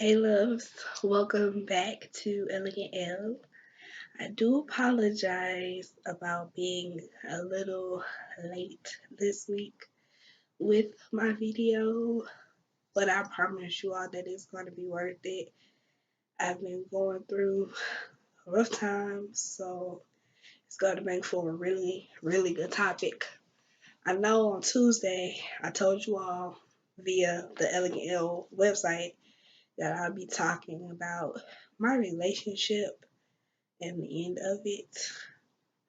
Hey loves, welcome back to Elegant Elle. I do apologize about being a little late this week with my video, but I promise you all that it's going to be worth it. I've been going through a rough time, so it's going to make for a really good topic. I know on Tuesday I told you all via the Elegant Elle website that I'll be talking about my relationship and the end of it.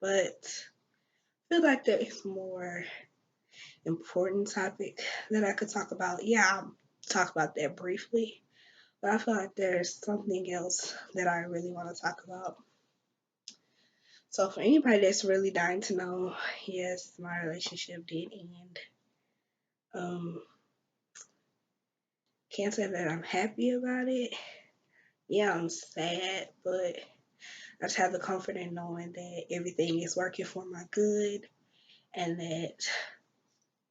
But I feel like there is more important topic that I could talk about. Yeah, I'll talk about that briefly. But I feel like there's something else that I really want to talk about. So for anybody that's really dying to know, yes, my relationship did end. Um, can't say that I'm happy about it. Yeah, I'm sad, but I just have the comfort in knowing that everything is working for my good and that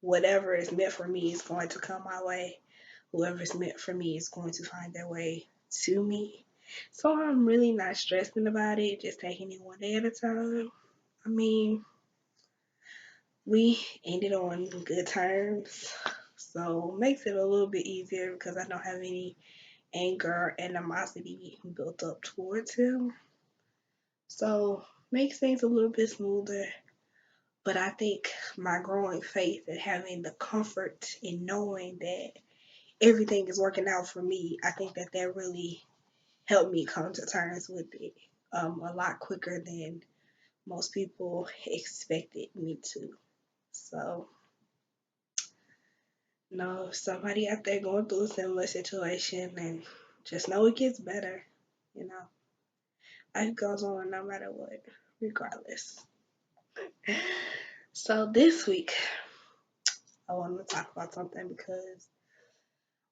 whatever is meant for me is going to come my way. Whoever is meant for me is going to find their way to me. So I'm really not stressing about it, just taking it one day at a time. I mean, we ended on good terms, so makes it a little bit easier because I don't have any anger and animosity built up towards him. So makes things a little bit smoother. But I think my growing faith and having the comfort in knowing that everything is working out for me, I think that that really helped me come to terms with it a lot quicker than most people expected me to. So, no, somebody out there going through a similar situation, and just know it gets better. You know, life goes on no matter what, regardless. So, this week, I want to talk about something because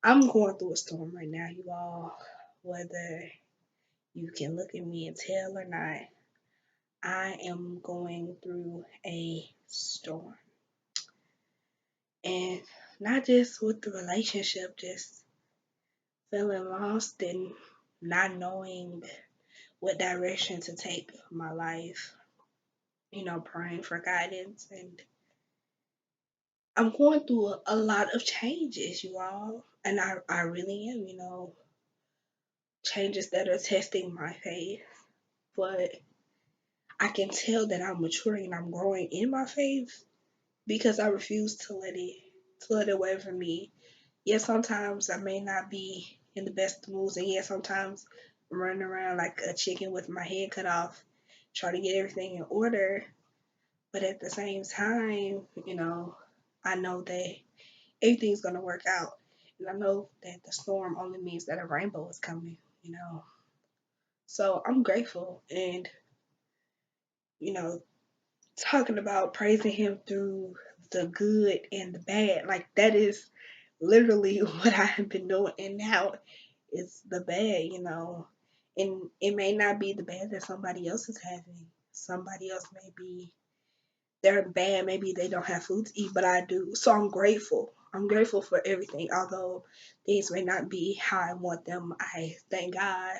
I'm going through a storm right now, you all. Whether you can look at me and tell or not, I am going through a storm. And not just with the relationship, just feeling lost and not knowing what direction to take my life, praying for guidance. And I'm going through a lot of changes, you all. And I really am, changes that are testing my faith. But I can tell that I'm maturing and I'm growing in my faith because I refuse to let it away from me. Yes, sometimes I may not be in the best moods, and yes, sometimes I'm running around like a chicken with my head cut off, trying to get everything in order. But at the same time, I know that everything's gonna work out, and I know that the storm only means that a rainbow is coming. So I'm grateful, and you know, talking about praising him through the good and the bad. Like that is literally what I have been doing. And now it's the bad. And it may not be the bad that somebody else is having. Somebody else may be they're bad, maybe they don't have food to eat, but I do. So I'm grateful. I'm grateful for everything. Although things may not be how I want them, I thank God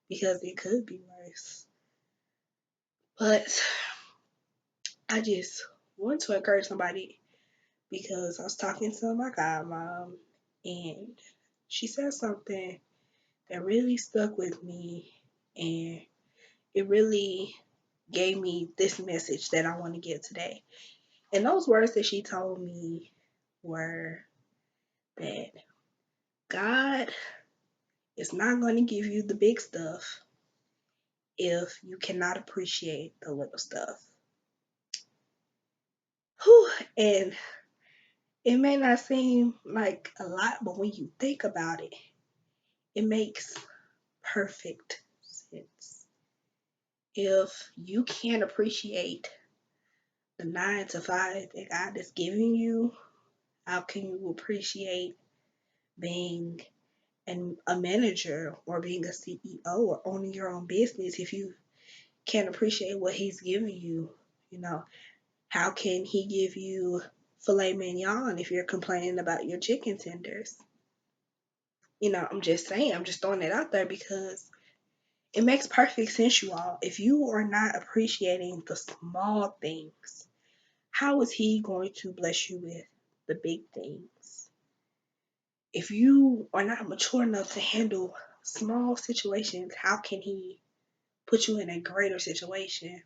because it could be worse. But I just want to encourage somebody because I was talking to my godmom and she said something that really stuck with me and it really gave me this message that I want to give today. And those words that she told me were that God is not going to give you the big stuff if you cannot appreciate the little stuff. Whew. And it may not seem like a lot, but when you think about it, it makes perfect sense. If you can't appreciate the 9 to 5 that God is giving you, how can you appreciate being a manager or being a CEO or owning your own business if you can't appreciate what He's giving you? You know, how can He give you filet mignon if you're complaining about your chicken tenders? I'm just saying, I'm just throwing it out there because it makes perfect sense, you all. If you are not appreciating the small things, how is he going to bless you with the big things? If you are not mature enough to handle small situations, how can he put you in a greater situation?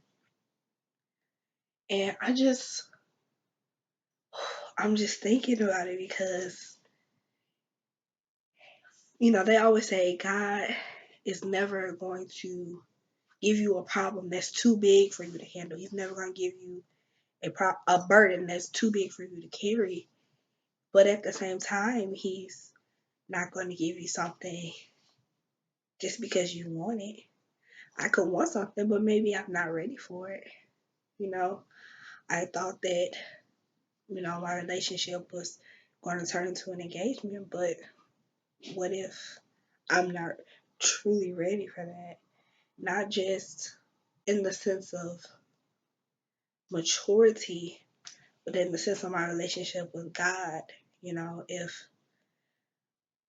And I'm just thinking about it because, they always say God is never going to give you a problem that's too big for you to handle. He's never going to give you a burden that's too big for you to carry. But at the same time, he's not going to give you something just because you want it. I could want something, but maybe I'm not ready for it. You know, I thought that, my relationship was going to turn into an engagement, but what if I'm not truly ready for that? Not just in the sense of maturity, but in the sense of my relationship with God. If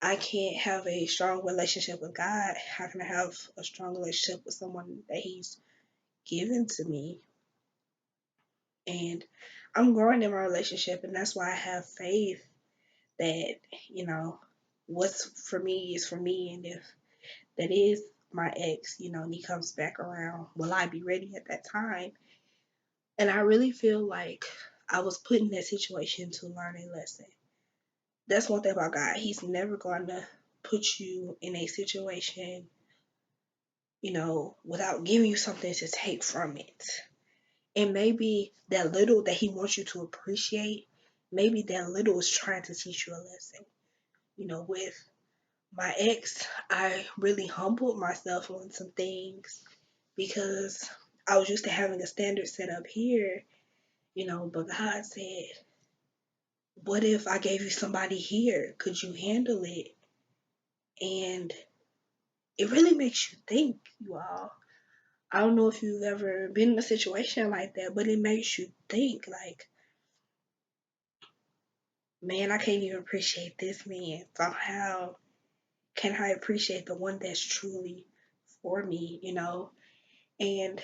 I can't have a strong relationship with God, how can I have a strong relationship with someone that He's given to me? And I'm growing in my relationship, and that's why I have faith that, you know, what's for me is for me. And if that is my ex, and he comes back around, will I be ready at that time? And I really feel like I was put in that situation to learn a lesson. That's one thing about God. He's never going to put you in a situation, without giving you something to take from it. And maybe that little that he wants you to appreciate, maybe that little is trying to teach you a lesson. With my ex, I really humbled myself on some things because I was used to having a standard set up here, but God said, what if I gave you somebody here? Could you handle it? And it really makes you think, you all. I don't know if you've ever been in a situation like that, but it makes you think like, man, I can't even appreciate this man. So how can I appreciate the one that's truly for me? And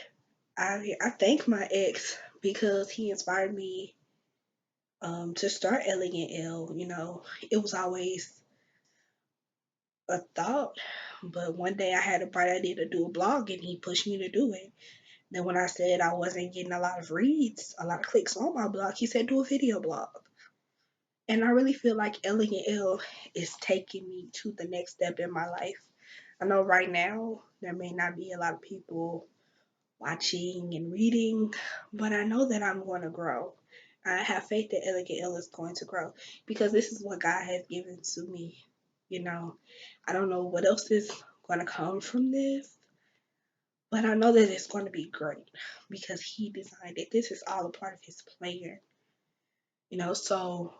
I thank my ex because he inspired me to start Elegant Elle. It was always a thought, but one day I had a bright idea to do a blog, and he pushed me to do it. Then when I said I wasn't getting a lot of reads, a lot of clicks on my blog, he said do a video blog. And I really feel like ElegantElle is taking me to the next step in my life. I know right now there may not be a lot of people watching and reading, but I know that I'm going to grow. I have faith that ElegantElle is going to grow because this is what God has given to me. I don't know what else is going to come from this, but I know that it's going to be great because He designed it. This is all a part of His plan. So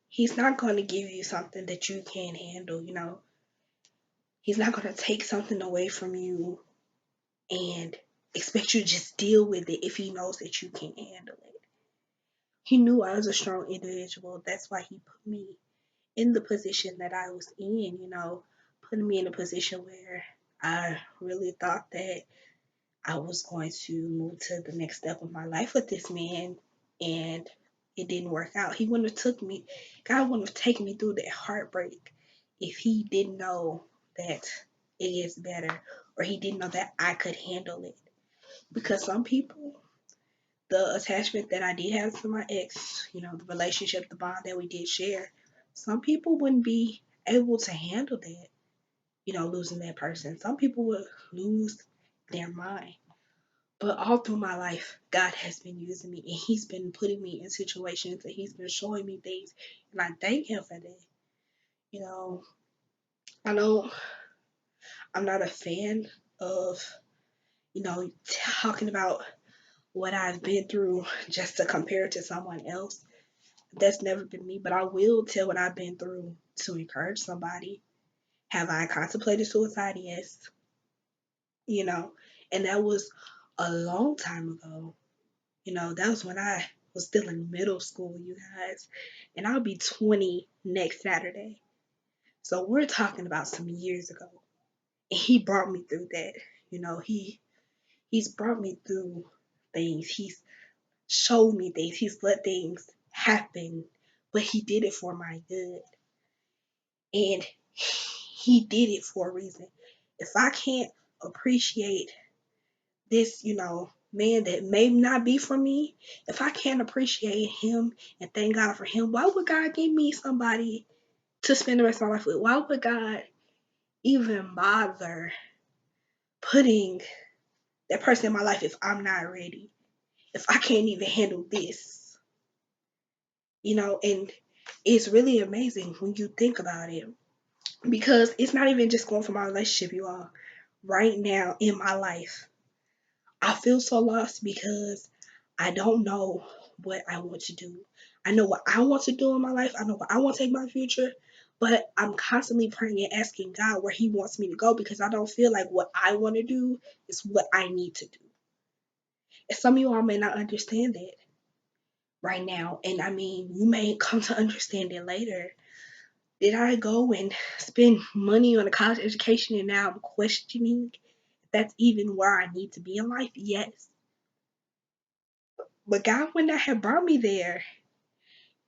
He's not going to give you something that you can't handle. He's not going to take something away from you and expect you to just deal with it if he knows that you can't handle it. He knew I was a strong individual. That's why he put me in the position that I was in, putting me in a position where I really thought that I was going to move to the next step of my life with this man, and it didn't work out. He wouldn't have took me, God wouldn't have taken me through that heartbreak if he didn't know that it gets better, or he didn't know that I could handle it. Because some people, the attachment that I did have to my ex, the relationship, the bond that we did share, some people wouldn't be able to handle that, losing that person. Some people would lose their mind. But all through my life, God has been using me, and He's been putting me in situations, and He's been showing me things, and I thank Him for that. You know, I know I'm not a fan of, talking about what I've been through just to compare to someone else. That's never been me, but I will tell what I've been through to encourage somebody. Have I contemplated suicide? Yes. You know, and that was a long time ago. That was when I was still in middle school, you guys. And I'll be 20 next Saturday. So we're talking about some years ago. And he brought me through that. You know, he's brought me through things. He's showed me things. He's let things happen. But he did it for my good. And he did it for a reason. If I can't appreciate this, man that may not be for me, if I can't appreciate him and thank God for him, why would God give me somebody to spend the rest of my life with? Why would God even bother putting that person in my life if I'm not ready? If I can't even handle this? And it's really amazing when you think about it. Because it's not even just going for my relationship, you all. Right now in my life, I feel so lost because I don't know what I want to do. I know what I want to do in my life. I know what I want to take my future. But I'm constantly praying and asking God where He wants me to go because I don't feel like what I want to do is what I need to do. And some of you all may not understand that right now. And I mean, you may come to understand it later. Did I go and spend money on a college education and now I'm questioning if that's even where I need to be in life? Yes. But God would not have brought me there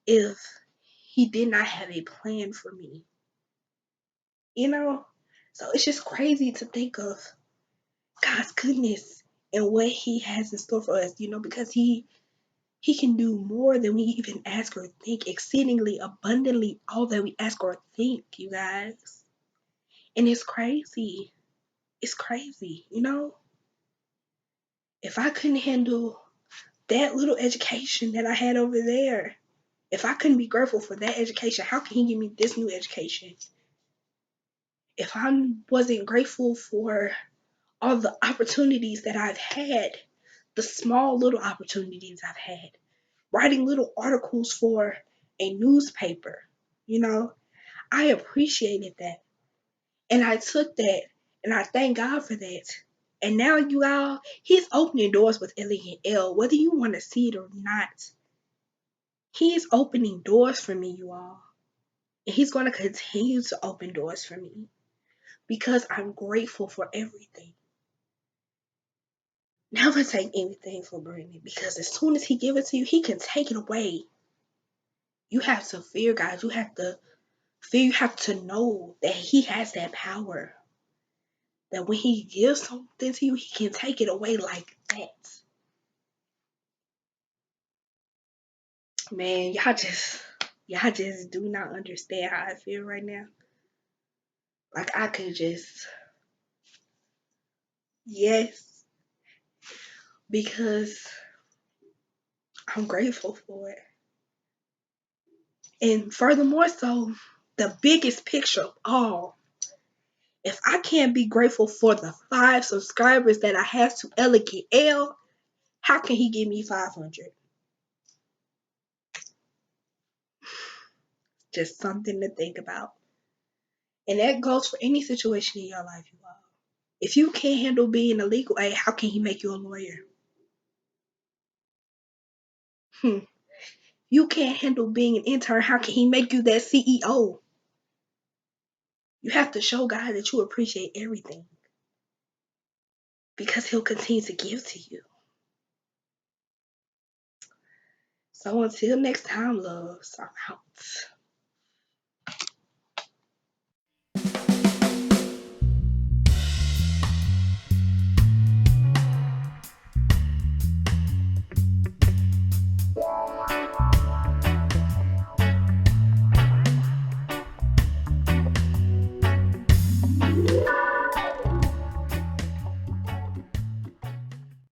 if He did not have a plan for me. You know? So it's just crazy to think of God's goodness and what He has in store for us, because He can do more than we even ask or think, exceedingly abundantly all that we ask or think, you guys. And it's crazy. It's crazy. If I couldn't handle that little education that I had over there, if I couldn't be grateful for that education, how can He give me this new education? If I wasn't grateful for all the opportunities that I've had, the small little opportunities I've had, writing little articles for a newspaper, you know, I appreciated that. And I took that and I thank God for that. And now, you all, He's opening doors with ElegantElle, whether you want to see it or not. He's opening doors for me, you all. And He's going to continue to open doors for me because I'm grateful for everything. Never take anything for granted because as soon as He gives it to you, He can take it away. You have to fear God. You have to fear. You have to know that He has that power. That when He gives something to you, He can take it away like that. Man, y'all just do not understand how I feel right now. Like I could just, yes, because I'm grateful for it. And furthermore, so the biggest picture of all, if I can't be grateful for the 5 subscribers that I have to ElegantElle, how can He give me 500? Just something to think about. And that goes for any situation in your life, you all. If you can't handle being a legal aid, how can He make you a lawyer? You can't handle being an intern, how can He make you that CEO? You have to show God that you appreciate everything because He'll continue to give to you. So until next time, loves, I'm out.